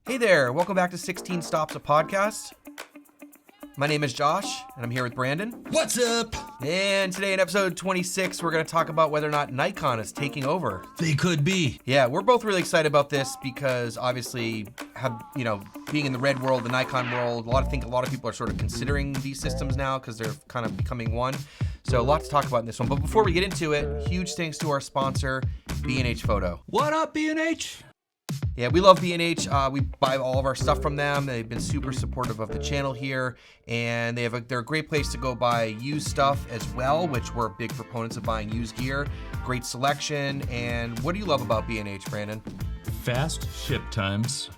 Hey there, welcome back to 16 Stops, a podcast. My name is Josh, and I'm here with Brandon. What's up? And today in episode 26, we're going to talk about whether or not Nikon is taking over. They could be. Yeah, we're both really excited about this because obviously, being in the Red world, the Nikon world, I think a lot of people are sort of considering these systems now because they're kind of becoming one. So a lot to talk about in this one. But before we get into it, huge thanks to our sponsor, B&H Photo. What up, B&H? Yeah, we love B&H. We buy all of our stuff from them. They've been super supportive of the channel here, and they're a great place to go buy used stuff as well, which we're big proponents of buying used gear. Great selection. And what do you love about B&H, Brandon? Fast ship times,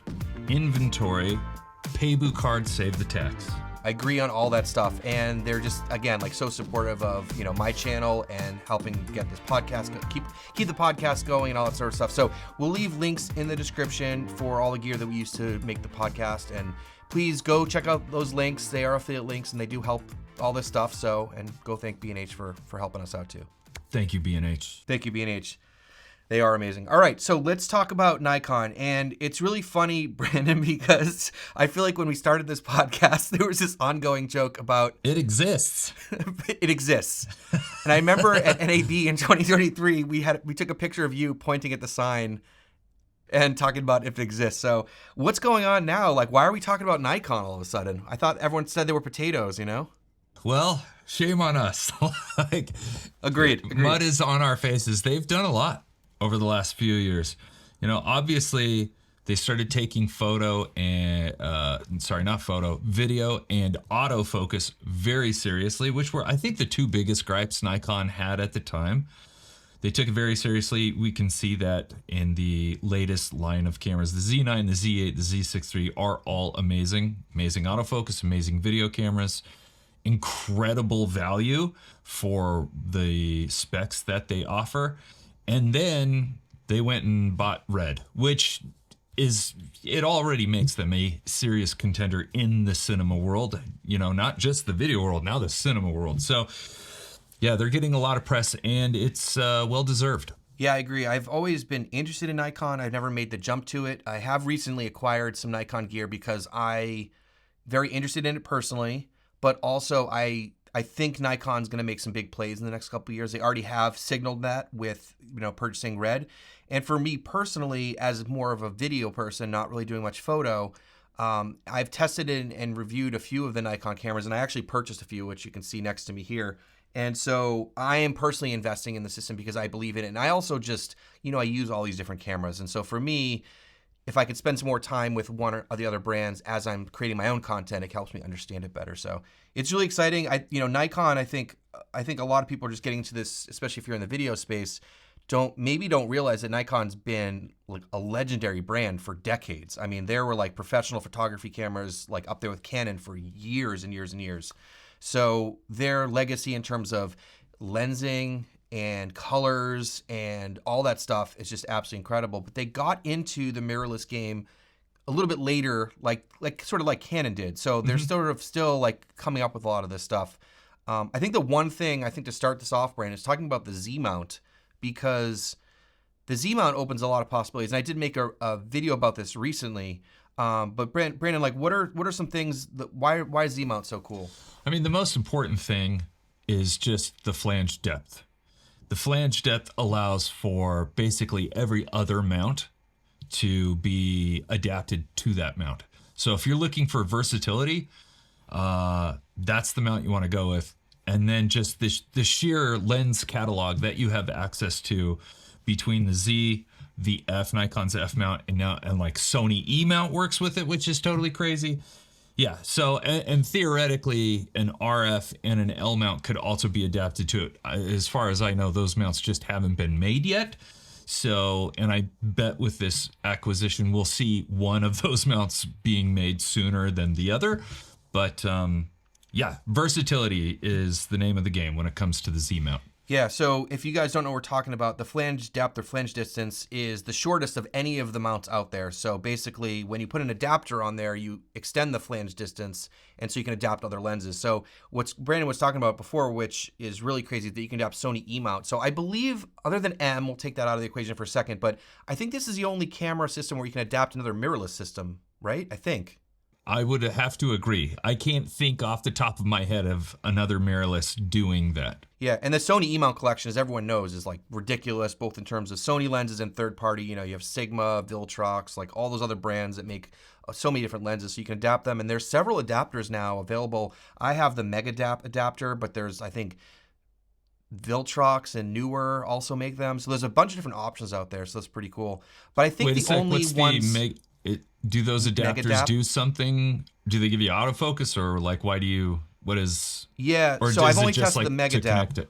inventory, Paybu card, save the tax. I agree on all that stuff, and they're just, again, so supportive of my channel and helping get this podcast keep the podcast going and all that sort of stuff. So we'll leave links in the description for all the gear that we use to make the podcast, and please go check out those links. They are affiliate links, and they do help all this stuff. So, and go thank B&H for helping us out too. Thank you, B&H. Thank you, B&H. They are amazing. All right, so let's talk about Nikon. And it's really funny, Brandon, because I feel like when we started this podcast, there was this ongoing joke about... It exists. It exists. And I remember at NAB in 2023, we took a picture of you pointing at the sign and talking about if it exists. So what's going on now? Why are we talking about Nikon all of a sudden? I thought everyone said they were potatoes, Well, shame on us. Agreed. Mud is on our faces. They've done a lot over the last few years. Obviously they started taking video and autofocus very seriously, which were, I think, the two biggest gripes Nikon had at the time. They took it very seriously. We can see that in the latest line of cameras. The Z9, the Z8, the Z6 III are all amazing. Amazing autofocus, amazing video cameras, incredible value for the specs that they offer. And then they went and bought Red, which it already makes them a serious contender in the cinema world, not just the video world, now the cinema world. So yeah, they're getting a lot of press, and it's well-deserved. Yeah, I agree. I've always been interested in Nikon. I've never made the jump to it. I have recently acquired some Nikon gear because I'm very interested in it personally, but also I think Nikon's going to make some big plays in the next couple of years. They already have signaled that with, purchasing Red. And for me personally, as more of a video person, not really doing much photo, I've tested and reviewed a few of the Nikon cameras, and I actually purchased a few, which you can see next to me here. And so I am personally investing in the system because I believe in it. And I also just, I use all these different cameras. And so for me, if I could spend some more time with one or the other brands as I'm creating my own content, it helps me understand it better. So it's really exciting. Nikon, I think a lot of people are just getting into this, especially if you're in the video space, don't realize that Nikon's been a legendary brand for decades. I mean, there were professional photography cameras up there with Canon for years and years and years. So their legacy in terms of lensing and colors and all that stuff is just absolutely incredible. But they got into the mirrorless game a little bit later, sort of like Canon did. So they're sort of still coming up with a lot of this stuff. I think the one thing to start this off, Brandon, is talking about the Z mount, because the Z mount opens a lot of possibilities. And I did make a video about this recently. But Brandon, what are some things why is Z mount so cool? I mean, the most important thing is just the flange depth. The flange depth allows for basically every other mount to be adapted to that mount. So if you're looking for versatility, that's the mount you want to go with. And then just the sheer lens catalog that you have access to between the Z, the F, Nikon's F mount, and Sony E mount works with it, which is totally crazy. Yeah, so, and theoretically, an RF and an L mount could also be adapted to it. As far as I know, those mounts just haven't been made yet. So, and I bet with this acquisition, we'll see one of those mounts being made sooner than the other. But yeah, versatility is the name of the game when it comes to the Z mount. Yeah, so if you guys don't know what we're talking about, the flange depth or flange distance is the shortest of any of the mounts out there. So basically, when you put an adapter on there, you extend the flange distance, and so you can adapt other lenses. So what Brandon was talking about before, which is really crazy, that you can adapt Sony E mount. So I believe, other than M, we'll take that out of the equation for a second, but I think this is the only camera system where you can adapt another mirrorless system. right? I think. I would have to agree. I can't think off the top of my head of another mirrorless doing that. Yeah, and the Sony E-mount collection, as everyone knows, is like ridiculous, both in terms of Sony lenses and third party. You know, you have Sigma, Viltrox, like all those other brands that make so many different lenses, so you can adapt them. And there's several adapters now available. I have the Megadap adapter, but there's, I think, Viltrox and Newer also make them. So there's a bunch of different options out there. So that's pretty cool. But I think Wait a the sec, only what's ones. do those adapters Megadap? do something? Do they give you autofocus, or like Yeah, or so does I've only it just tested like the to connect Megadap.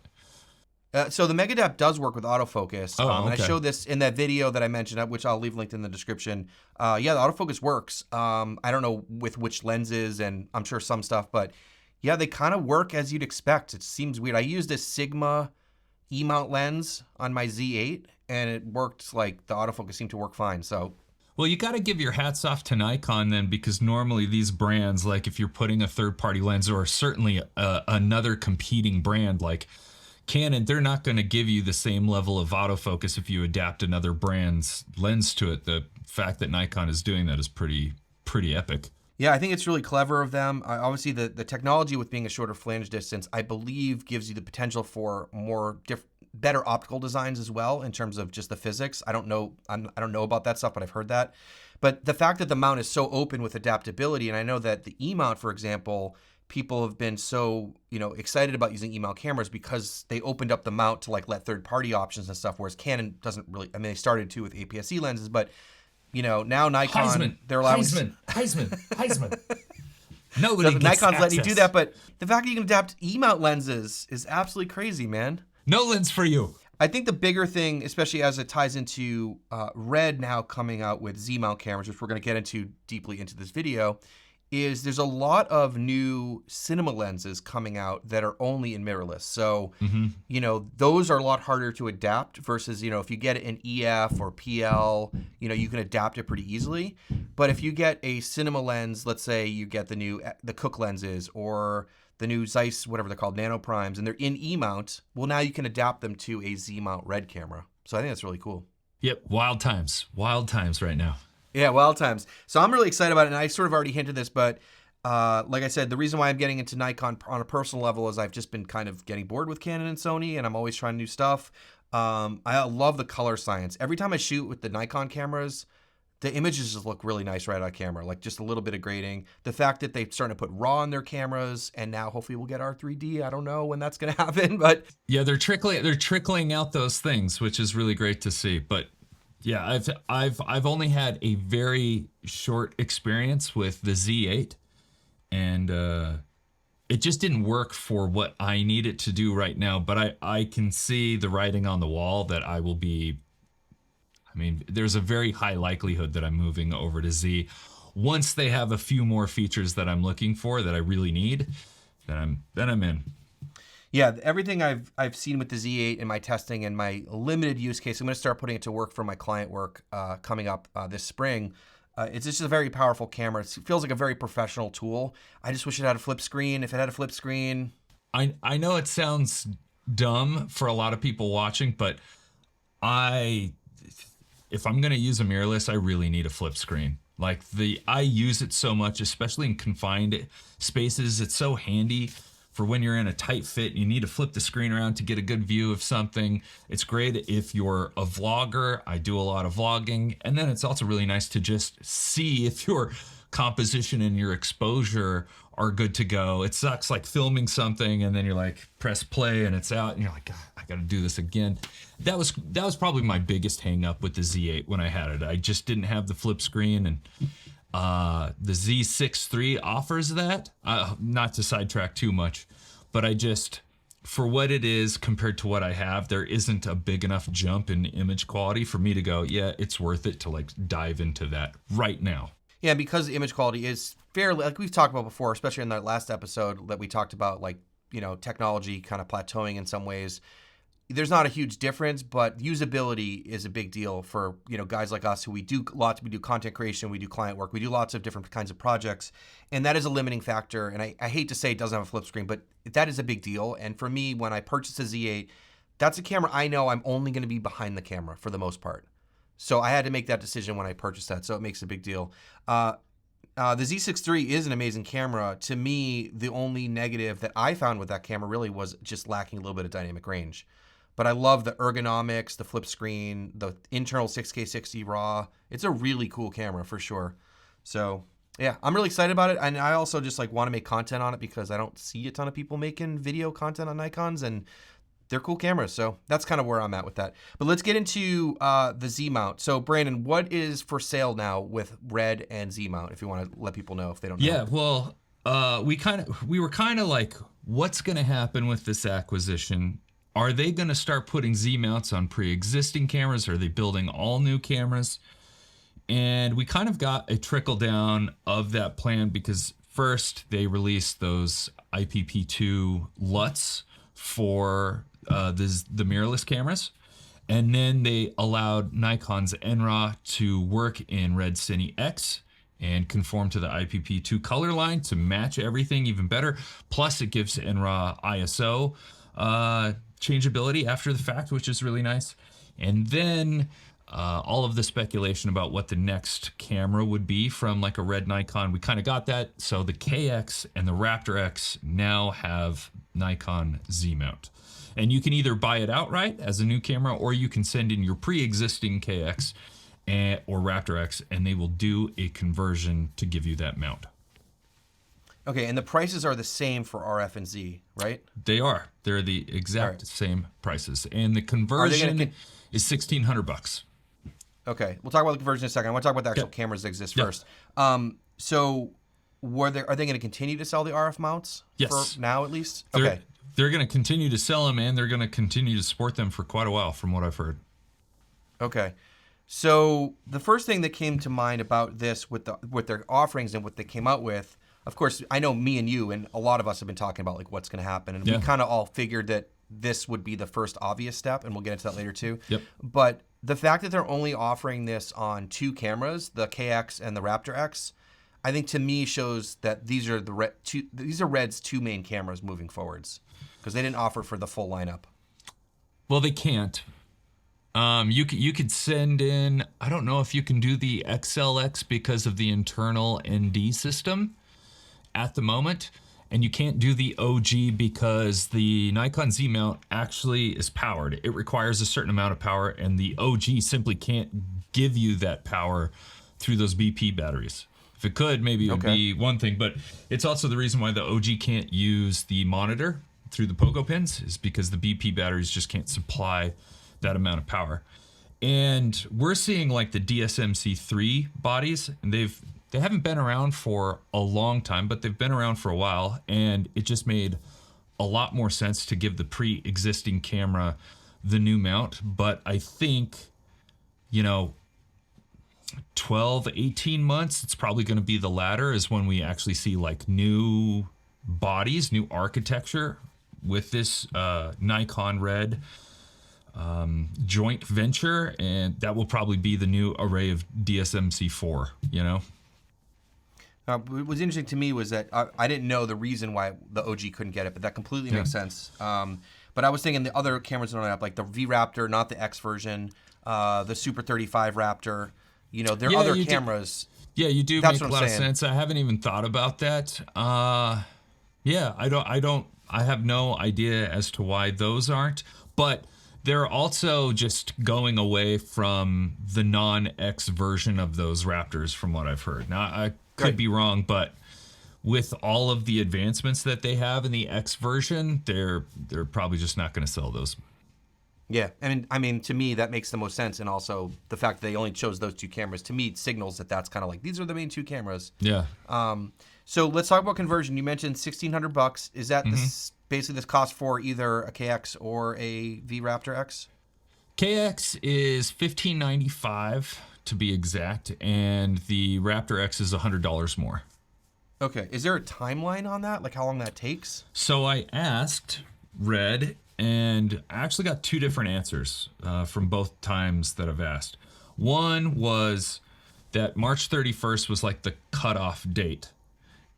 it? So the Megadap does work with autofocus. Oh, And I okay. showed this in that video that I mentioned, which I'll leave linked in the description. Yeah, the autofocus works. I don't know with which lenses, and I'm sure some stuff, but yeah, they kind of work as you'd expect. It seems weird. I used a Sigma E-mount lens on my Z8, and it worked. Like the autofocus seemed to work fine. So Well, you got to give your hats off to Nikon then, because normally these brands, like if you're putting a third-party lens or certainly another competing brand like Canon, they're not going to give you the same level of autofocus if you adapt another brand's lens to it. The fact that Nikon is doing that is pretty epic. yeah, I think it's really clever of them. Obviously, the technology with being a shorter flange distance, I believe, gives you the potential for better optical designs as well in terms of just the physics. I don't know. I don't know about that stuff, but I've heard that. But the fact that the mount is so open with adaptability, and I know that the E mount, for example, people have been so excited about using E mount cameras because they opened up the mount to like let third party options and stuff. Whereas Canon doesn't really. I mean, they started too with APS-C lenses, but now Nikon, they're allowing Heisman. Nobody so gets Nikon's letting you do access. that, but the fact that you can adapt E-mount lenses is absolutely crazy, man. No lens for you. I think the bigger thing, especially as it ties into Red now coming out with Z-mount cameras, which we're going to get into deeply into this video, is there's a lot of new cinema lenses coming out that are only in mirrorless. So, those are a lot harder to adapt versus, if you get an EF or PL, you can adapt it pretty easily. But if you get a cinema lens, let's say you get the Cook lenses or the new Zeiss, whatever they're called, nano primes, and they're in E-mount, well, now you can adapt them to a Z-mount Red camera. So I think that's really cool. Yep, wild times right now. Yeah, wild times. So I'm really excited about it, and I sort of already hinted this, but like I said, the reason why I'm getting into Nikon on a personal level is I've just been kind of getting bored with Canon and Sony, and I'm always trying new stuff. I love the color science. Every time I shoot with the Nikon cameras, the images just look really nice right on camera, like just a little bit of grading. The fact that they're starting to put RAW in their cameras, and now hopefully we'll get R3D. I don't know when that's going to happen, but Yeah, they're trickling out those things, which is really great to see. But yeah, I've only had a very short experience with the Z8, and it just didn't work for what I need it to do right now. But I can see the writing on the wall that I will be. I mean, there's a very high likelihood that I'm moving over to Z once they have a few more features that I'm looking for that I really need. Then I'm in. yeah, everything I've seen with the Z8 in my testing and my limited use case, I'm going to start putting it to work for my client work coming up this spring. It's just a very powerful camera. It feels like a very professional tool. I just wish it had a flip screen. If it had a flip screen. I know it sounds dumb for a lot of people watching, but if I'm going to use a mirrorless, I really need a flip screen. Like I use it so much, especially in confined spaces. It's so handy for when you're in a tight fit. You need to flip the screen around to get a good view of something. It's great if you're a vlogger. I do a lot of vlogging. And then it's also really nice to just see if your composition and your exposure are good to go. It sucks like filming something and then you're like, press play and it's out and you're like, God, I got to do this again. That was probably my biggest hang up with the Z8 when I had it. I just didn't have the flip screen, and the Z6 III offers that. Not to sidetrack too much, but I just, for what it is compared to what I have, there isn't a big enough jump in image quality for me to go, yeah, it's worth it to like dive into that right now. Yeah, because the image quality is fairly, like we've talked about before, especially in that last episode that we talked about, like, technology kind of plateauing in some ways. There's not a huge difference, but usability is a big deal for, guys like us who we do content creation, we do client work, we do lots of different kinds of projects. And that is a limiting factor. And I hate to say it doesn't have a flip screen, but that is a big deal. And for me, when I purchased a Z8, that's a camera I know I'm only going to be behind the camera for the most part. So I had to make that decision when I purchased that. So it makes a big deal. The Z6 III is an amazing camera. To me, the only negative that I found with that camera really was just lacking a little bit of dynamic range. But I love the ergonomics, the flip screen, the internal 6K60 RAW. It's a really cool camera for sure. So yeah, I'm really excited about it. And I also just like want to make content on it because I don't see a ton of people making video content on Nikons, and they're cool cameras. So that's kind of where I'm at with that. But let's get into the Z mount. So Brandon, what is for sale now with Red and Z mount, if you want to let people know if they don't know? Yeah, well, we were kind of like, what's going to happen with this acquisition? Are they going to start putting Z mounts on pre-existing cameras? Are they building all new cameras? And we kind of got a trickle down of that plan because first they released those IPP2 LUTs for the mirrorless cameras. And then they allowed Nikon's NRAW to work in Red Cine X and conform to the IPP2 color line to match everything even better. Plus it gives NRAW ISO changeability after the fact, which is really nice. And then all of the speculation about what the next camera would be from like a Red Nikon, we kind of got that. So the KX and the Raptor X now have Nikon Z mount. And you can either buy it outright as a new camera, or you can send in your pre-existing KX or Raptor X, and they will do a conversion to give you that mount. Okay, and the prices are the same for RF and Z, right? They are. They're the exact same prices, and the conversion is $1,600. Okay, we'll talk about the conversion in a second. I want to talk about the actual cameras that exist first. So, are they going to continue to sell the RF mounts? Yes. For now, at least. They're going to continue to sell them, and they're going to continue to support them for quite a while, from what I've heard. Okay. So the first thing that came to mind about this with their offerings and what they came out with, of course, I know me and you and a lot of us have been talking about like what's going to happen, and we kind of all figured that this would be the first obvious step, and we'll get into that later too. Yep. But the fact that they're only offering this on two cameras, the KX and the Raptor X, I think to me shows that these are Red's two main cameras moving forwards, because they didn't offer for the full lineup. Well, they can't. You could send in, I don't know if you can do the XLX because of the internal ND system at the moment, and you can't do the OG because the Nikon Z mount actually is powered. It requires a certain amount of power, and the OG simply can't give you that power through those BP batteries. If it could, maybe it would be one thing, but it's also the reason why the OG can't use the monitor through the pogo pins, is because the BP batteries just can't supply that amount of power. And we're seeing like the DSMC3 bodies, and they haven't been around for a long time, but they've been around for a while, and it just made a lot more sense to give the pre-existing camera the new mount. But I think, 12, 18 months, it's probably going to be the latter, is when we actually see like new bodies, new architecture with this Nikon Red joint venture, and that will probably be the new array of DSMC4, What was interesting to me was that I didn't know the reason why the OG couldn't get it, but that completely makes sense. But I was thinking the other cameras on up, like the V Raptor, not the X version, the Super 35 Raptor, there are other cameras. You do make a lot of sense. I haven't even thought about that. I have no idea as to why those aren't, but they're also just going away from the non-X version of those Raptors, from what I've heard. Now, I could be wrong, but with all of the advancements that they have in the X version, they're probably just not going to sell those. Yeah, I mean, to me, that makes the most sense, and also the fact that they only chose those two cameras, to me, signals that that's kind of like, these are the main two cameras. Yeah. So let's talk about conversion. You mentioned $1,600. Is that basically this cost for either a KX or a V Raptor X? KX is $1,595 to be exact, and the Raptor X is $100 more. Okay. Is there a timeline on that? Like how long that takes? So I asked Red, and I actually got two different answers from both times that I've asked. One was that March 31st was like the cutoff date,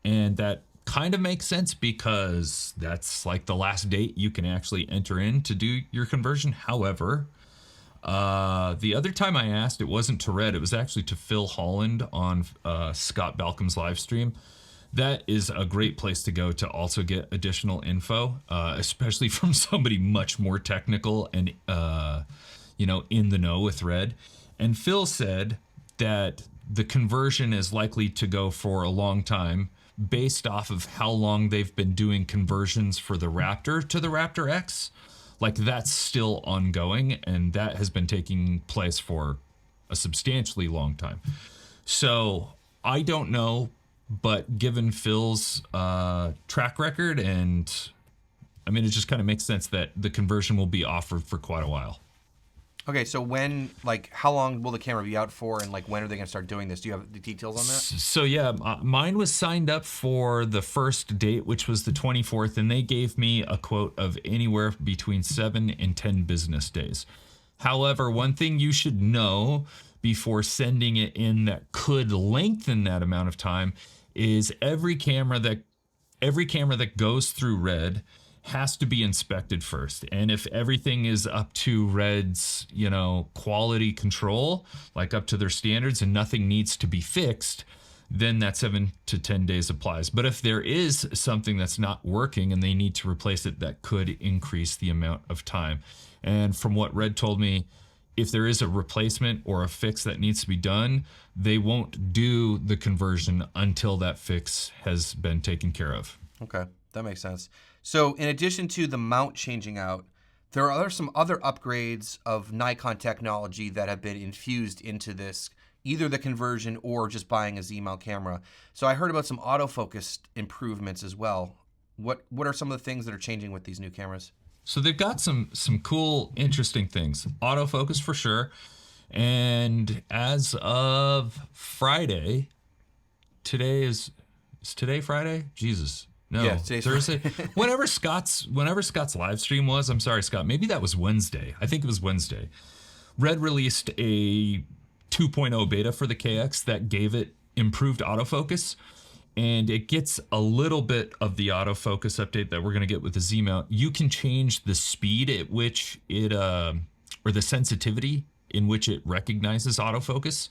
and that kind of makes sense because that's like the last date you can actually enter in to do your conversion. However, The other time I asked, it wasn't to Red. It was actually to Phil Holland on Scott Balcom's live stream. That is a great place to go to also get additional info, especially from somebody much more technical and in the know with Red. And Phil said that the conversion is likely to go for a long time based off of how long they've been doing conversions for the Raptor to the Raptor X. Like, that's still ongoing, and that has been taking place for a substantially long time. So I don't know, but given Phil's track record, and I mean, it just kind of makes sense that the conversion will be offered for quite a while. Okay, so when, like, how long will the camera be out for, and like when are they going to start doing this? Do you have the details on that? So yeah, mine was signed up for the first date, which was the 24th, and they gave me a quote of anywhere between 7 and 10 business days. However, one thing you should know before sending it in that could lengthen that amount of time is every camera that goes through Red has to be inspected first. And if everything is up to Red's, quality control, like up to their standards, and nothing needs to be fixed, then that 7 to 10 days applies. But if there is something that's not working and they need to replace it, that could increase the amount of time. And from what Red told me, if there is a replacement or a fix that needs to be done, they won't do the conversion until that fix has been taken care of. Okay, that makes sense. So in addition to the mount changing out, there are some other upgrades of Nikon technology that have been infused into this, either the conversion or just buying a Z-mount camera. So I heard about some autofocus improvements as well. What are some of the things that are changing with these new cameras? So they've got some cool, interesting things. Autofocus for sure. And as of Friday, is today Friday? Jesus. No, yeah, today's Thursday. whenever Scott's live stream was, I'm sorry, Scott, maybe that was Wednesday. I think it was Wednesday. Red released a 2.0 beta for the KX that gave it improved autofocus. And it gets a little bit of the autofocus update that we're going to get with the Z mount. You can change the speed at which it, or the sensitivity in which it recognizes autofocus,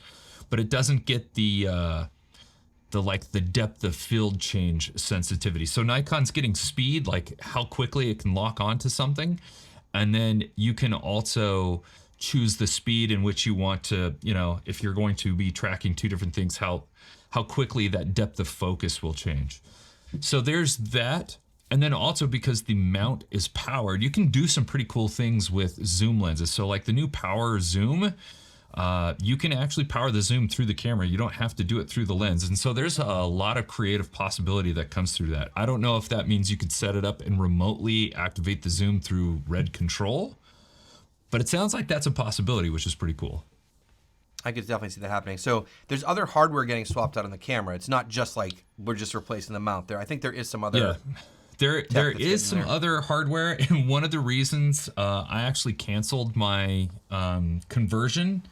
but it doesn't get the depth of field change sensitivity. So Nikon's getting speed, like how quickly it can lock onto something. And then you can also choose the speed in which you want to, if you're going to be tracking two different things, how quickly that depth of focus will change. So there's that. And then also because the mount is powered, you can do some pretty cool things with zoom lenses. So like the new power zoom, you can actually power the zoom through the camera. You don't have to do it through the lens. And so there's a lot of creative possibility that comes through that. I don't know if that means you could set it up and remotely activate the zoom through Red Control, but it sounds like that's a possibility, which is pretty cool. I could definitely see that happening. So there's other hardware getting swapped out on the camera. It's not just like we're just replacing the mount there. I think there is some other... Yeah. There is some other hardware, and one of the reasons I actually canceled my conversion,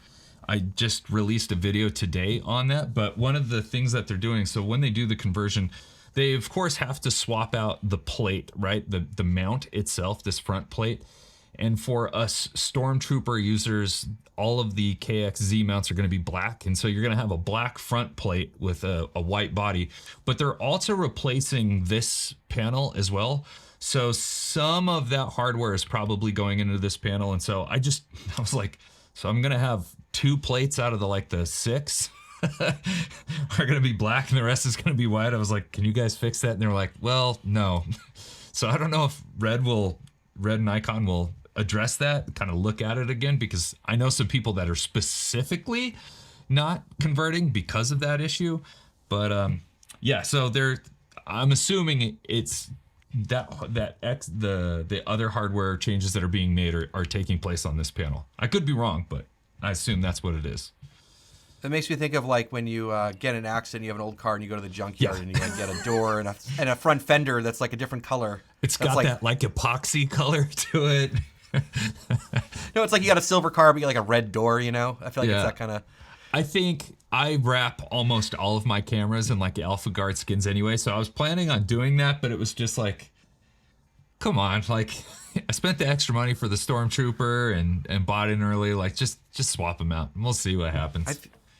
I just released a video today on that, but one of the things that they're doing, so when they do the conversion, they of course have to swap out the plate, right? The mount itself, this front plate. And for us Stormtrooper users, all of the KXZ mounts are going to be black. And so you're going to have a black front plate with a white body. But they're also replacing this panel as well. So some of that hardware is probably going into this panel. And so I was like, so I'm going to have 2 plates out of the 6 are going to be black and the rest is going to be white. I was like, can you guys fix that? And they were like, well, no. So I don't know if Red and Nikon will address that, kind of look at it again, because I know some people that are specifically not converting because of that issue. But yeah, so I'm assuming it's the other hardware changes that are being made are taking place on this panel. I could be wrong, but I assume that's what it is. It makes me think of like when you get in an accident, you have an old car and you go to the junkyard and you get a door and a front fender that's like a different color. It's got that epoxy color to it. No, it's like you got a silver car, but you got like a red door, I feel like it's that kind of... I think I wrap almost all of my cameras in Alpha Guard skins anyway, so I was planning on doing that, but it was just like, come on, like I spent the extra money for the Stormtrooper and bought in early. Like just swap them out and we'll see what happens.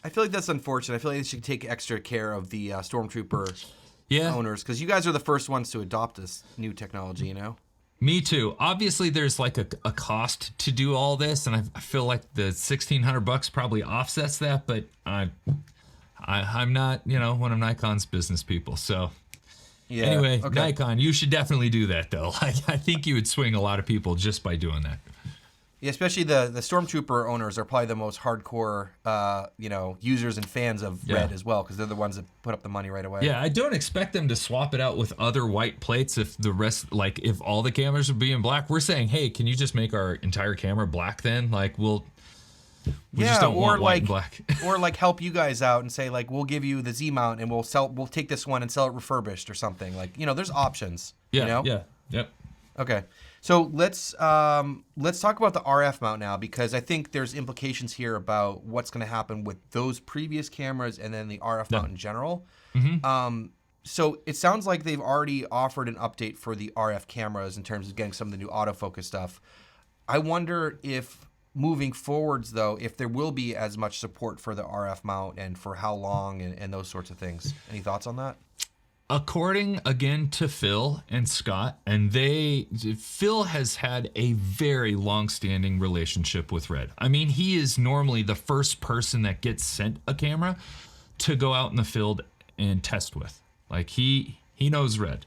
I feel like that's unfortunate. I feel like they should take extra care of the Stormtrooper Yeah, owners because you guys are the first ones to adopt this new technology. You know. me too. Obviously, there's like a cost to do all this, and I feel like the $1,600 probably offsets that. But I'm not, one of Nikon's business people. So Yeah. anyway, Okay. Nikon, you should definitely do that though. I think you would swing a lot of people just by doing that. Yeah, especially the Stormtrooper owners are probably the most hardcore, users and fans of Red as well, because they're the ones that put up the money right away. Yeah, I don't expect them to swap it out with other white plates if the rest, like if all the cameras would be in black. We're saying, hey, can you just make our entire camera black then? Like we just don't want white and black. Or like help you guys out and say like we'll give you the Z mount and we'll take this one and sell it refurbished or something. Like, there's options. Yeah, yep. Okay. So let's talk about the RF mount now, because I think there's implications here about what's going to happen with those previous cameras and then the RF mount in general. So it sounds like they've already offered an update for the RF cameras in terms of getting some of the new autofocus stuff. I wonder if moving forwards, though, if there will be as much support for the RF mount and for how long and those sorts of things. Any thoughts on that? According again to Phil and Scott, and Phil has had a very long-standing relationship with Red. I mean, he is normally the first person that gets sent a camera to go out in the field and test with. Like he knows Red.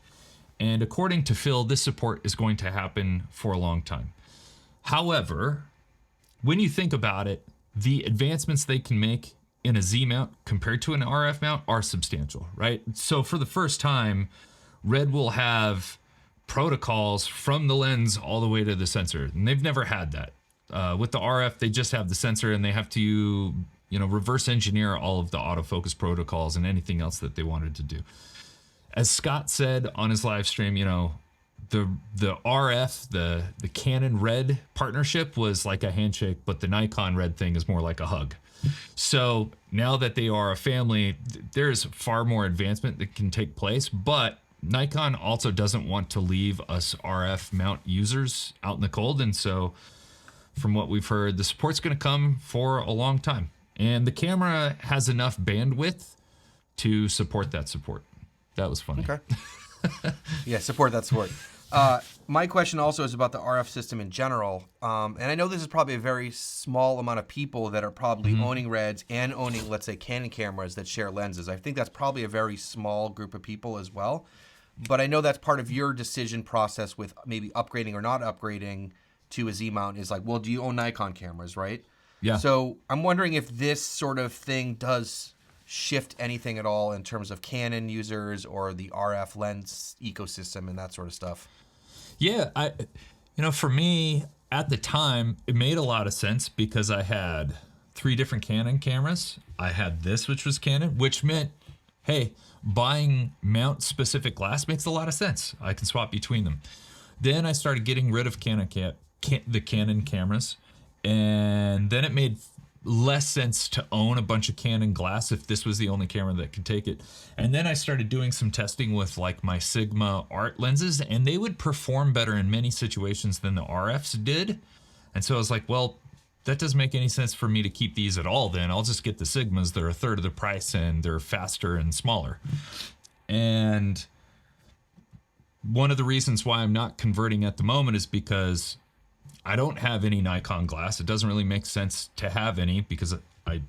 And according to Phil, this support is going to happen for a long time. However, when you think about it, the advancements they can make in a Z mount compared to an RF mount are substantial, right? So for the first time, Red will have protocols from the lens all the way to the sensor, and they've never had that. With the RF, they just have the sensor, and they have to, reverse engineer all of the autofocus protocols and anything else that they wanted to do. As Scott said on his live stream, the RF, the Canon Red partnership was like a handshake, but the Nikon Red thing is more like a hug. So now that they are a family, there's far more advancement that can take place, but Nikon also doesn't want to leave us RF mount users out in the cold. And so from what we've heard, the support's going to come for a long time. And the camera has enough bandwidth to support that support. That was funny. Okay. Yeah, support that support. My question also is about the RF system in general. And I know this is probably a very small amount of people that are probably owning Reds and owning, let's say, Canon cameras that share lenses. I think that's probably a very small group of people as well. But I know that's part of your decision process with maybe upgrading or not upgrading to a Z mount is like, well, do you own Nikon cameras, right? Yeah. So I'm wondering if this sort of thing does shift anything at all in terms of Canon users or the RF lens ecosystem and that sort of stuff. Yeah, for me at the time, it made a lot of sense because I had 3 different Canon cameras. I had this, which was Canon, which meant, hey, buying mount specific glass makes a lot of sense. I can swap between them. Then I started getting rid of the Canon cameras, and then it made less sense to own a bunch of Canon glass if this was the only camera that could take it. And then I started doing some testing with like my Sigma art lenses, and they would perform better in many situations than the RFs did. And so I was like, well, that doesn't make any sense for me to keep these at all then. I'll just get the Sigmas. They're a third of the price and they're faster and smaller. And one of the reasons why I'm not converting at the moment is because I don't have any Nikon glass. It doesn't really make sense to have any because I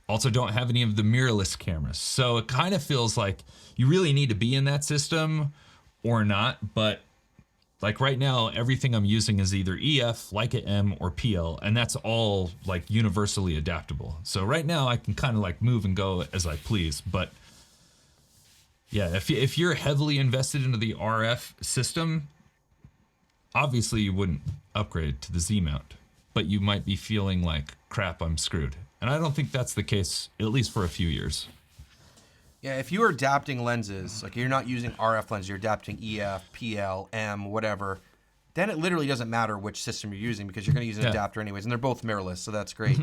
also don't have any of the mirrorless cameras. So it kind of feels like you really need to be in that system or not. But like right now, everything I'm using is either EF, Leica M, or PL, and that's all like universally adaptable. So right now I can kind of like move and go as I please. But yeah, if you're heavily invested into the RF system, obviously you wouldn't upgrade to the Z mount, but you might be feeling like, crap, I'm screwed. And I don't think that's the case, at least for a few years. Yeah, if you're adapting lenses, like you're not using RF lenses, you're adapting EF, PL, M, whatever, then it literally doesn't matter which system you're using because you're going to use an adapter anyways, and they're both mirrorless, so that's great.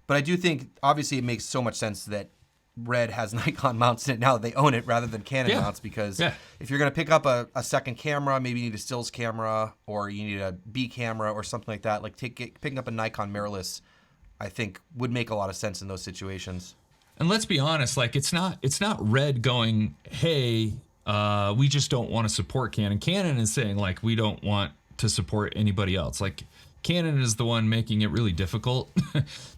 But I do think, obviously, it makes so much sense that Red has Nikon mounts in it now that they own it rather than Canon mounts, because if you're going to pick up a second camera, maybe you need a stills camera or you need a B camera or something like that. Like picking up a Nikon mirrorless, I think would make a lot of sense in those situations. And let's be honest, like it's not Red going, hey, we just don't want to support Canon. Canon is saying like we don't want to support anybody else. Like Canon is the one making it really difficult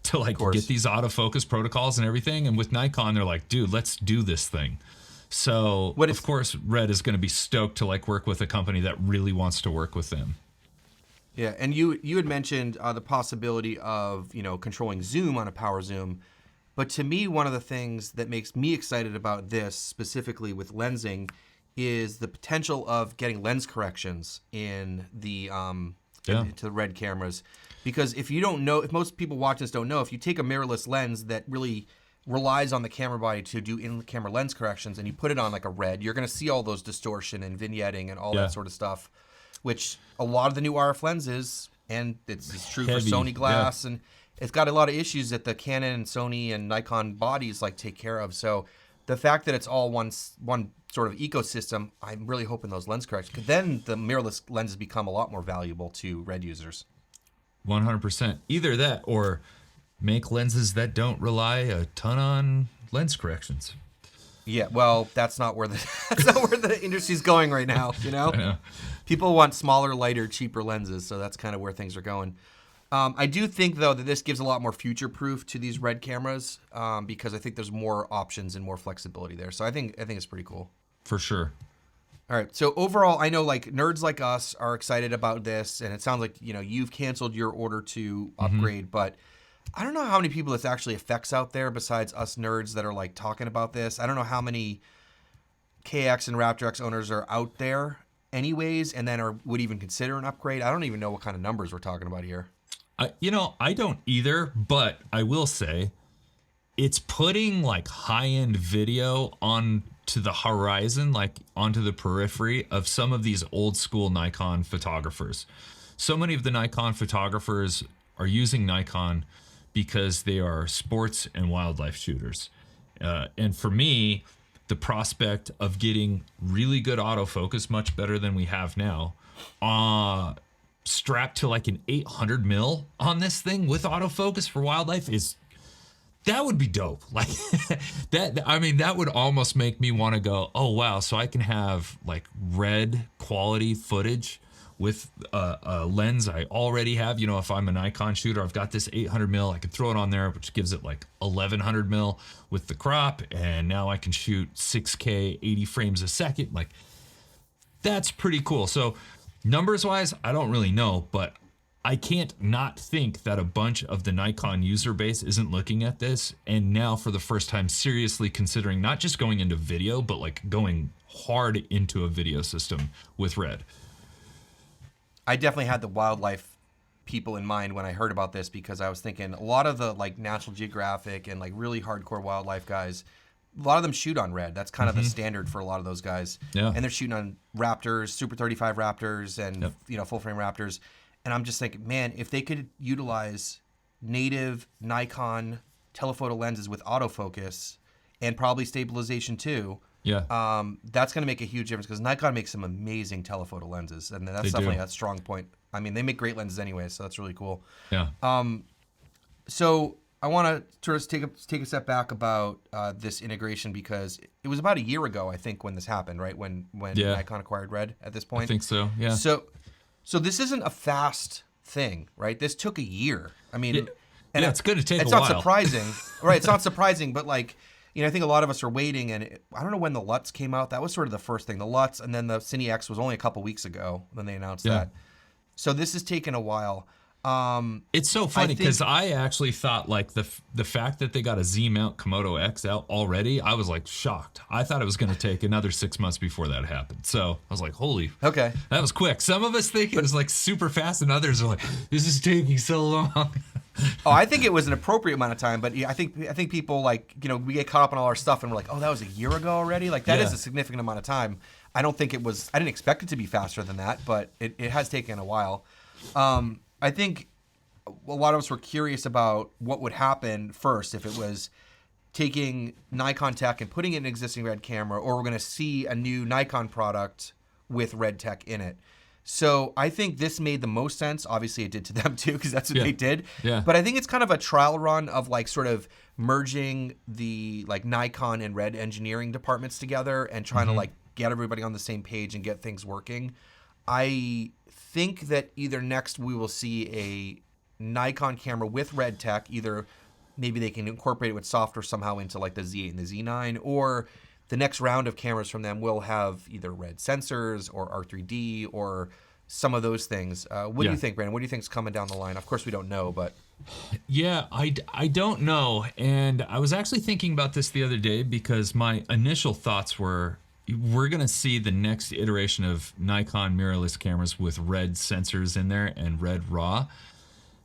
to like get these autofocus protocols and everything. And with Nikon, they're like, dude, let's do this thing. So of course, Red is going to be stoked to like work with a company that really wants to work with them. Yeah, and you had mentioned the possibility of controlling zoom on a power zoom, but to me, one of the things that makes me excited about this specifically with lensing is the potential of getting lens corrections in the into the Red cameras, because if most people watching this don't know, if you take a mirrorless lens that really relies on the camera body to do in-camera lens corrections and you put it on like a Red, you're going to see all those distortion and vignetting and all that sort of stuff, which a lot of the new RF lenses, and it's true for Sony glass, and it's got a lot of issues that the Canon and Sony and Nikon bodies like take care of. So the fact that it's all one sort of ecosystem, I'm really hoping those lens corrections, because then the mirrorless lenses become a lot more valuable to Red users. 100%. Either that or make lenses that don't rely a ton on lens corrections. Yeah, well, that's not where the industry's going right now, I know. People want smaller, lighter, cheaper lenses, so that's kind of where things are going. I do think, though, that this gives a lot more future-proof to these Red cameras, because I think there's more options and more flexibility there. So I think it's pretty cool. For sure. All right. So overall, I know like nerds like us are excited about this, and it sounds like you've canceled your order to upgrade, but I don't know how many people this actually affects out there besides us nerds that are like talking about this. I don't know how many KX and Raptor X owners are out there, anyways, and then would even consider an upgrade. I don't even know what kind of numbers we're talking about here. I don't either, but I will say it's putting like high-end video onto the horizon, like onto the periphery of some of these old school Nikon photographers. So many of the Nikon photographers are using Nikon because they are sports and wildlife shooters. And for me, the prospect of getting really good autofocus, much better than we have now, strapped to like an 800 mil on this thing with autofocus for wildlife that would be dope. Like that would almost make me want to go, oh wow, so I can have like Red quality footage with a lens I already have. If I'm a Nikon shooter, I've got this 800 mil, I can throw it on there, which gives it like 1100 mil with the crop, and now I can shoot 6K 80 frames a second. Like that's pretty cool. So numbers wise, I don't really know, but I can't not think that a bunch of the Nikon user base isn't looking at this and now for the first time seriously considering not just going into video, but like going hard into a video system with Red. I definitely had the wildlife people in mind when I heard about this, because I was thinking a lot of the like National Geographic and like really hardcore wildlife guys, a lot of them shoot on Red. That's kind of the standard for a lot of those guys. Yeah. And they're shooting on Raptors, Super 35 Raptors, and full frame Raptors. And I'm just thinking, man, if they could utilize native Nikon telephoto lenses with autofocus and probably stabilization too, that's going to make a huge difference, because Nikon makes some amazing telephoto lenses, and that's definitely a strong point. I mean, they make great lenses anyway, so that's really cool. Yeah. So I want to take a step back about this integration, because it was about a year ago, I think, when this happened, right? When Nikon acquired Red at this point. I think so. Yeah. So this isn't a fast thing, right? This took a year. I mean, it's going to take a while. It's not surprising, right? It's not surprising, but like, I think a lot of us are waiting, and I don't know when the LUTs came out. That was sort of the first thing, the LUTs, and then the Cine X was only a couple weeks ago when they announced that. So this has taken a while. It's so funny because I actually thought like the fact that they got a Z mount Komodo X out already, I was like shocked. I thought it was going to take another 6 months before that happened. So I was like, holy, that was quick. Some of us think it was like super fast, and others are like, this is taking so long. I think it was an appropriate amount of time, but I think people like, we get caught up on all our stuff and we're like, oh, that was a year ago already. Like that is a significant amount of time. I didn't expect it to be faster than that, but it has taken a while. I think a lot of us were curious about what would happen first, if it was taking Nikon tech and putting it in an existing Red camera, or we're going to see a new Nikon product with Red tech in it. So I think this made the most sense. Obviously, it did to them too, because that's what they did. Yeah. But I think it's kind of a trial run of like sort of merging the like Nikon and Red engineering departments together and trying to like get everybody on the same page and get things working. I think that either next we will see a Nikon camera with Red tech, either maybe they can incorporate it with software somehow into like the Z8 and the Z9, or the next round of cameras from them will have either Red sensors or R3D or some of those things. What do you think, Brandon? What do you think is coming down the line? Of course, we don't know, but... Yeah, I don't know. And I was actually thinking about this the other day because my initial thoughts were, we're going to see the next iteration of Nikon mirrorless cameras with Red sensors in there and Red RAW.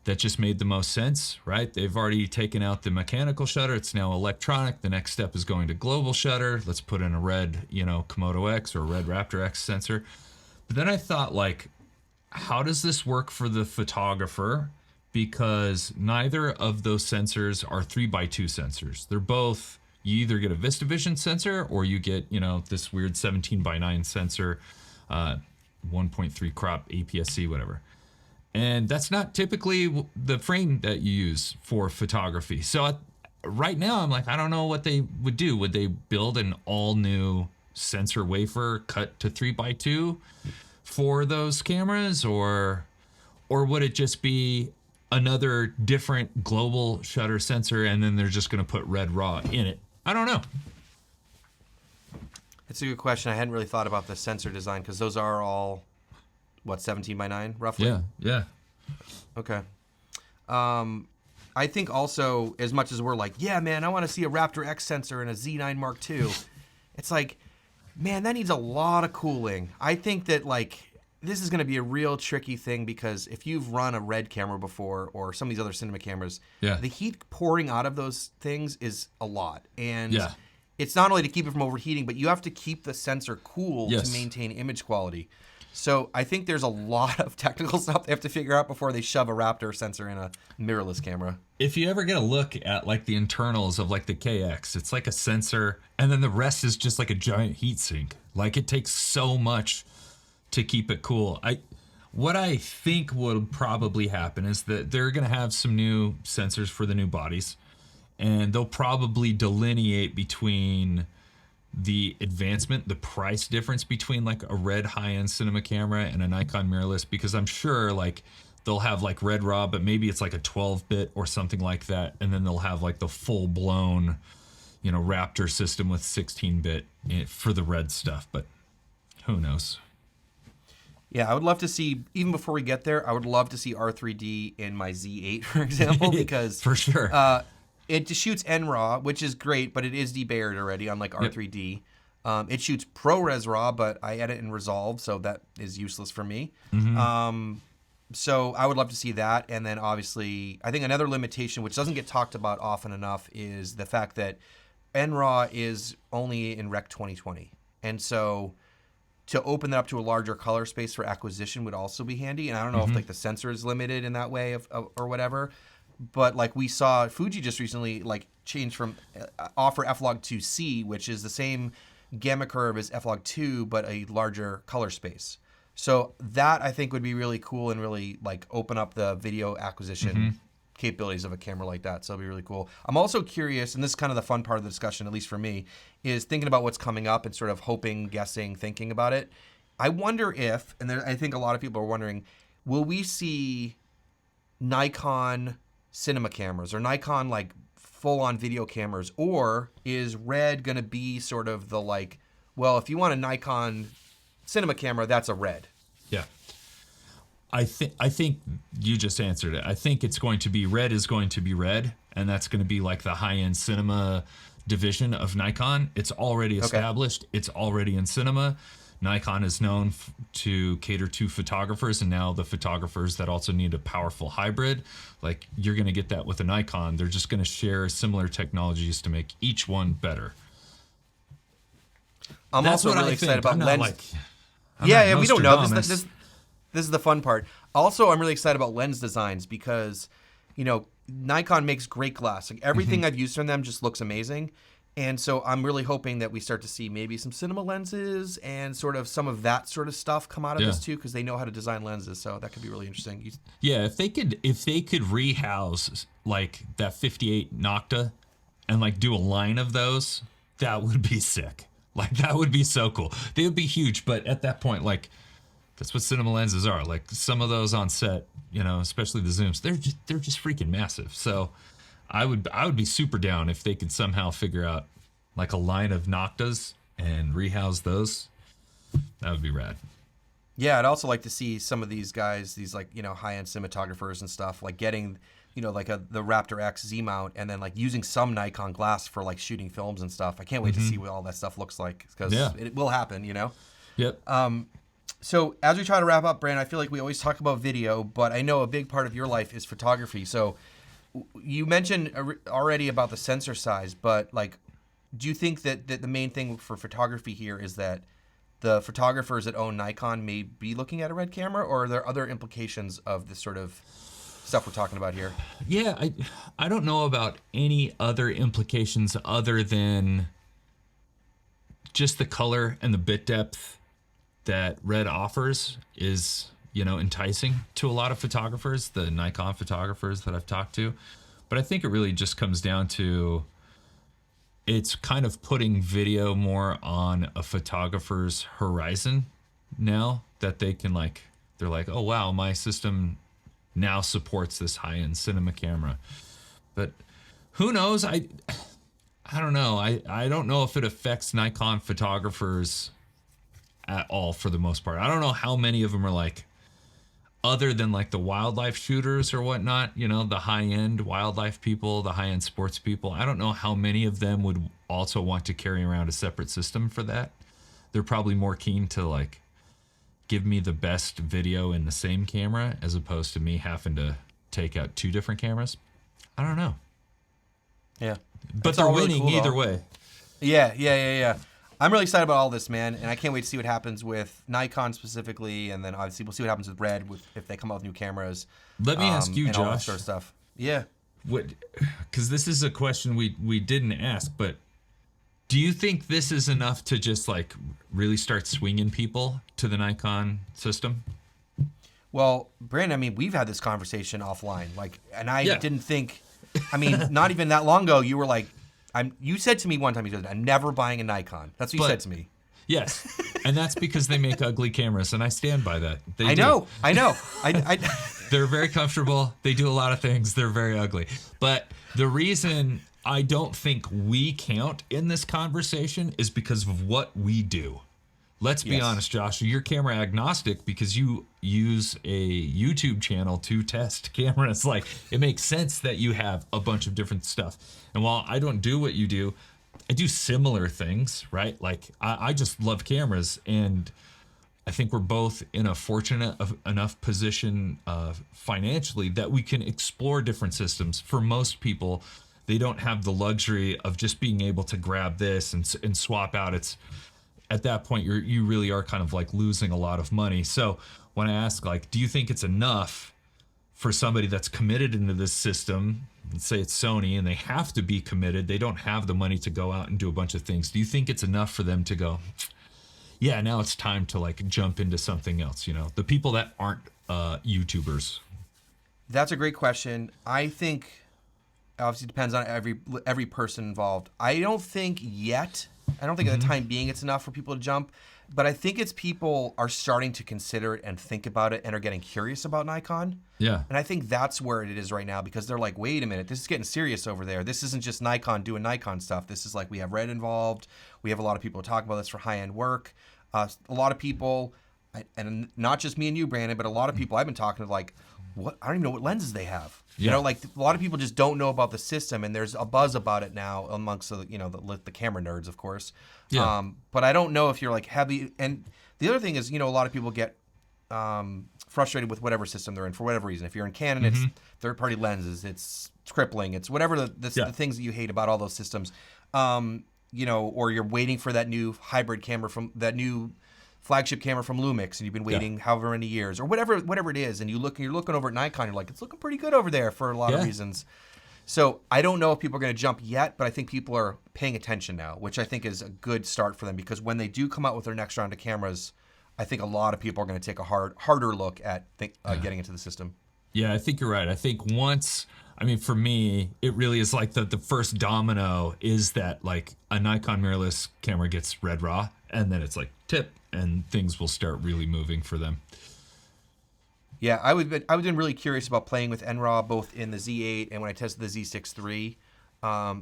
That just made the most sense, right? They've already taken out the mechanical shutter. It's now electronic. The next step is going to global shutter. Let's put in a Red, Komodo X or Red Raptor X sensor. But then I thought, like, how does this work for the photographer? Because neither of those sensors are 3x2 sensors. They're both, you either get a VistaVision sensor or you get, this weird 17x9 sensor, 1.3 crop, APS-C, whatever. And that's not typically the frame that you use for photography. So right now, I'm like, I don't know what they would do. Would they build an all new sensor wafer cut to 3x2 for those cameras? Or would it just be another different global shutter sensor and then they're just going to put Red RAW in it? I don't know. It's a good question. I hadn't really thought about the sensor design because those are all... 17x9 roughly? Yeah. Okay. I think also, as much as we're like, yeah, man, I want to see a Raptor X sensor and a Z9 Mark II, it's like, man, that needs a lot of cooling. I think that like this is going to be a real tricky thing because if you've run a Red camera before or some of these other cinema cameras, the heat pouring out of those things is a lot. And it's not only to keep it from overheating, but you have to keep the sensor cool to maintain image quality. So I think there's a lot of technical stuff they have to figure out before they shove a Raptor sensor in a mirrorless camera. If you ever get a look at like the internals of like the KX, it's like a sensor and then the rest is just like a giant heat sink. Like it takes so much to keep it cool. What I think will probably happen is that they're going to have some new sensors for the new bodies and they'll probably delineate between the advancement, the price difference between like a Red high-end cinema camera and a Nikon mirrorless, because I'm sure like they'll have like Red RAW, but maybe it's like a 12-bit or something like that, and then they'll have like the full-blown, Raptor system with 16-bit for the Red stuff, but who knows? Yeah, I would love to see, even before we get there, I would love to see R3D in my Z8, for example, because... For sure. It just shoots NRAW, which is great, but it is debayered already, unlike R3D. It shoots ProRes RAW, but I edit in Resolve, so that is useless for me. So I would love to see that. And then obviously, I think another limitation, which doesn't get talked about often enough, is the fact that NRAW is only in Rec 2020. And so to open that up to a larger color space for acquisition would also be handy. And I don't know if like the sensor is limited in that way or whatever. But like we saw Fuji just recently like change from offer F-Log2C, which is the same gamma curve as F-Log2, but a larger color space. So that I think would be really cool and really like open up the video acquisition capabilities of a camera like that. So it'll be really cool. I'm also curious, and this is kind of the fun part of the discussion, at least for me, is thinking about what's coming up and sort of hoping, guessing, thinking about it. I wonder if, and I think a lot of people are wondering, will we see Nikon cinema cameras or Nikon like full-on video cameras, or is Red going to be sort of the like, well, if you want a Nikon cinema camera, that's a Red? Yeah. I think you just answered it. I think it's going to be Red is going to be Red, and that's going to be like the high-end cinema division of Nikon. It's already established. It's already in cinema. Nikon is known to cater to photographers, and now the photographers that also need a powerful hybrid, like you're going to get that with a Nikon. They're just going to share similar technologies to make each one better. That's also really excited about lens. We don't know. This is the fun part. Also, I'm really excited about lens designs because, Nikon makes great glass. Like everything I've used from them just looks amazing. And so I'm really hoping that we start to see maybe some cinema lenses and sort of some of that sort of stuff come out of this too, because they know how to design lenses. So that could be really interesting. Yeah, if they could rehouse like that 58 Nocta and like do a line of those, that would be sick. Like that would be so cool. They would be huge, but at that point, like that's what cinema lenses are. Like some of those on set, you know, especially the zooms, they're just freaking massive. So I would be super down if they could somehow figure out like a line of Noctas and rehouse those. That would be rad. Yeah, I'd also like to see some of these guys, these like, you know, high-end cinematographers and stuff, like getting, you know, like the Raptor X Z mount and then like using some Nikon glass for like shooting films and stuff. I can't wait to see what all that stuff looks like because it will happen, you know? Yep. So as we try to wrap up, Brandon, I feel like we always talk about video, but I know a big part of your life is photography. So you mentioned already about the sensor size, but like, do you think that the main thing for photography here is that the photographers that own Nikon may be looking at a red camera, or are there other implications of this sort of stuff we're talking about here? Yeah, I don't know about any other implications other than just the color and the bit depth that red offers is, you know, enticing to a lot of photographers, the Nikon photographers that I've talked to. But I think it really just comes down to it's kind of putting video more on a photographer's horizon now that they can like, they're like, oh wow, my system now supports this high-end cinema camera. But who knows? I don't know. I don't know if it affects Nikon photographers at all for the most part. I don't know how many of them are like, other than like the wildlife shooters or whatnot, you know, the high-end wildlife people, the high-end sports people. I don't know how many of them would also want to carry around a separate system for that. They're probably more keen to like give me the best video in the same camera as opposed to me having to take out two different cameras. I don't know. Yeah. But they're winning either way. Yeah. I'm really excited about all this, man, and I can't wait to see what happens with Nikon specifically, and then obviously we'll see what happens with Red if they come out with new cameras. Let me ask you, and Josh. all that sort of stuff. Yeah. Because this is a question we didn't ask, but do you think this is enough to just like really start swinging people to the Nikon system? Well, Brandon, I mean, we've had this conversation offline, like, and I didn't think. I mean, not even that long ago, you were like, you said to me one time, you said, I'm never buying a Nikon. That's what you said to me. Yes. And that's because they make ugly cameras, and I stand by that. I know. They're very comfortable. They do a lot of things. They're very ugly. But the reason I don't think we count in this conversation is because of what we do. Let's be honest, Josh. You're camera agnostic because you use a YouTube channel to test cameras. Like, it makes sense that you have a bunch of different stuff. And while I don't do what you do, I do similar things, right? Like, I just love cameras. And I think we're both in a fortunate enough position financially that we can explore different systems. For most people, they don't have the luxury of just being able to grab this and swap out. It's at that point, you really are kind of like losing a lot of money. So when I ask, like, do you think it's enough for somebody that's committed into this system, let's say it's Sony, and they have to be committed, they don't have the money to go out and do a bunch of things. Do you think it's enough for them to go, yeah, now it's time to like jump into something else, you know, the people that aren't YouTubers? That's a great question. I think obviously depends on every person involved. I don't think at the time being it's enough for people to jump, but I think it's people are starting to consider it and think about it and are getting curious about Nikon. Yeah. And I think that's where it is right now because they're like, wait a minute, this is getting serious over there. This isn't just Nikon doing Nikon stuff. This is like we have Red involved. We have a lot of people talking about this for high-end work. A lot of people, and not just me and you, Brandon, but a lot of people I've been talking to like, what? I don't even know what lenses they have. Yeah. You know, like a lot of people just don't know about the system, and there's a buzz about it now amongst the camera nerds, of course. Yeah. But I don't know if you're like heavy. And the other thing is, a lot of people get frustrated with whatever system they're in for whatever reason. If you're in Canon, it's third-party lenses, it's crippling, it's whatever the things that you hate about all those systems. Or you're waiting for that new hybrid camera from that new flagship camera from Lumix and you've been waiting however many years or whatever it is, and you're looking over at Nikon, you're like, it's looking pretty good over there for a lot of reasons. So I don't know if people are going to jump yet, but I think people are paying attention now, which I think is a good start for them, because when they do come out with their next round of cameras, I think a lot of people are going to take a harder look at getting into the system. Yeah, I think you're right. I think for me, it really is like the first domino is that like a Nikon mirrorless camera gets red raw, and then it's like tip, and things will start really moving for them. Yeah, I would been really curious about playing with NRAW both in the Z8 and when I tested the Z6 III.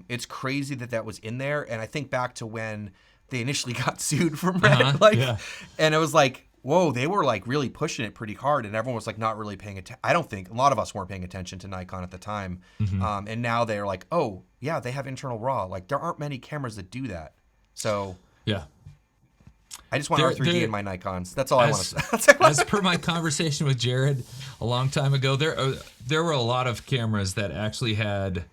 It's crazy that was in there, and I think back to when they initially got sued from Red, and it was like, whoa, they were like really pushing it pretty hard, and everyone was like not really paying attention. I don't think a lot of us weren't paying attention to Nikon at the time, and now they're like, oh yeah, they have internal RAW. Like there aren't many cameras that do that, so yeah. I just want R3D in my Nikons. That's all I want to say. As per my conversation with Jared a long time ago, there were a lot of cameras that actually had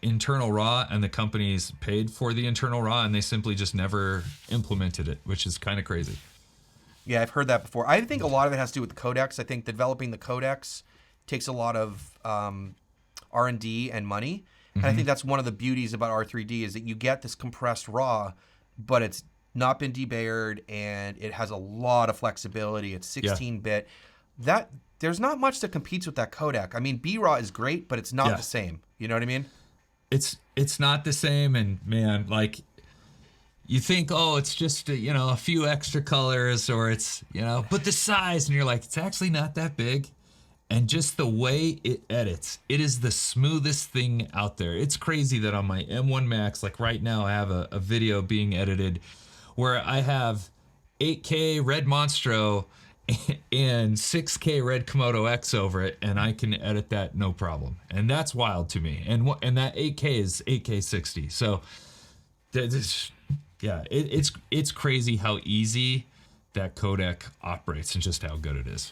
internal RAW, and the companies paid for the internal RAW, and they simply just never implemented it, which is kind of crazy. Yeah, I've heard that before. I think a lot of it has to do with the codecs. I think developing the codecs takes a lot of R&D and money. And I think that's one of the beauties about R3D is that you get this compressed RAW, but it's not been debayered, and it has a lot of flexibility. It's 16-bit. That there's not much that competes with that codec. I mean, B-RAW is great, but it's not the same. You know what I mean? It's not the same, and man, like you think, oh, it's just a few extra colors, or it's but the size, and you're like, it's actually not that big. And just the way it edits, it is the smoothest thing out there. It's crazy that on my M1 Max, like right now, I have a video being edited where I have 8K Red Monstro and 6K Red Komodo X over it, and I can edit that no problem. And that's wild to me. And that 8K is 8K 60. So, it's crazy how easy that codec operates and just how good it is.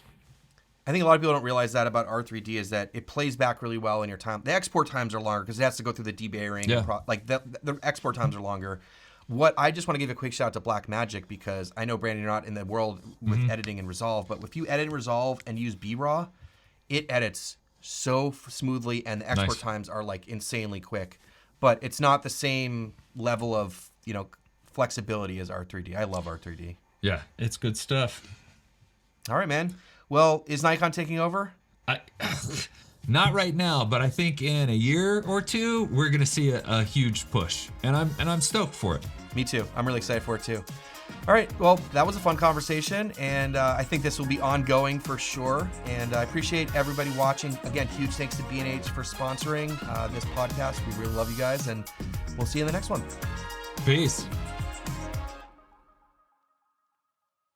I think a lot of people don't realize that about R3D is that it plays back really well in your time. The export times are longer because it has to go through the debayering. Yeah. The export times are longer. What I just want to give a quick shout out to Blackmagic, because I know, Brandon, you're not in the world with editing in Resolve, but if you edit in Resolve and use B-RAW, it edits so smoothly, and the export times are like insanely quick. But it's not the same level of flexibility as R3D. I love R3D. Yeah, it's good stuff. All right, man. Well, is Nikon taking over? Not right now, but I think in a year or two we're gonna see a huge push, and I'm stoked for it. Me too. I'm really excited for it too. All right. Well, that was a fun conversation, and I think this will be ongoing for sure. And I appreciate everybody watching. Again, huge thanks to B&H for sponsoring this podcast. We really love you guys, and we'll see you in the next one. Peace.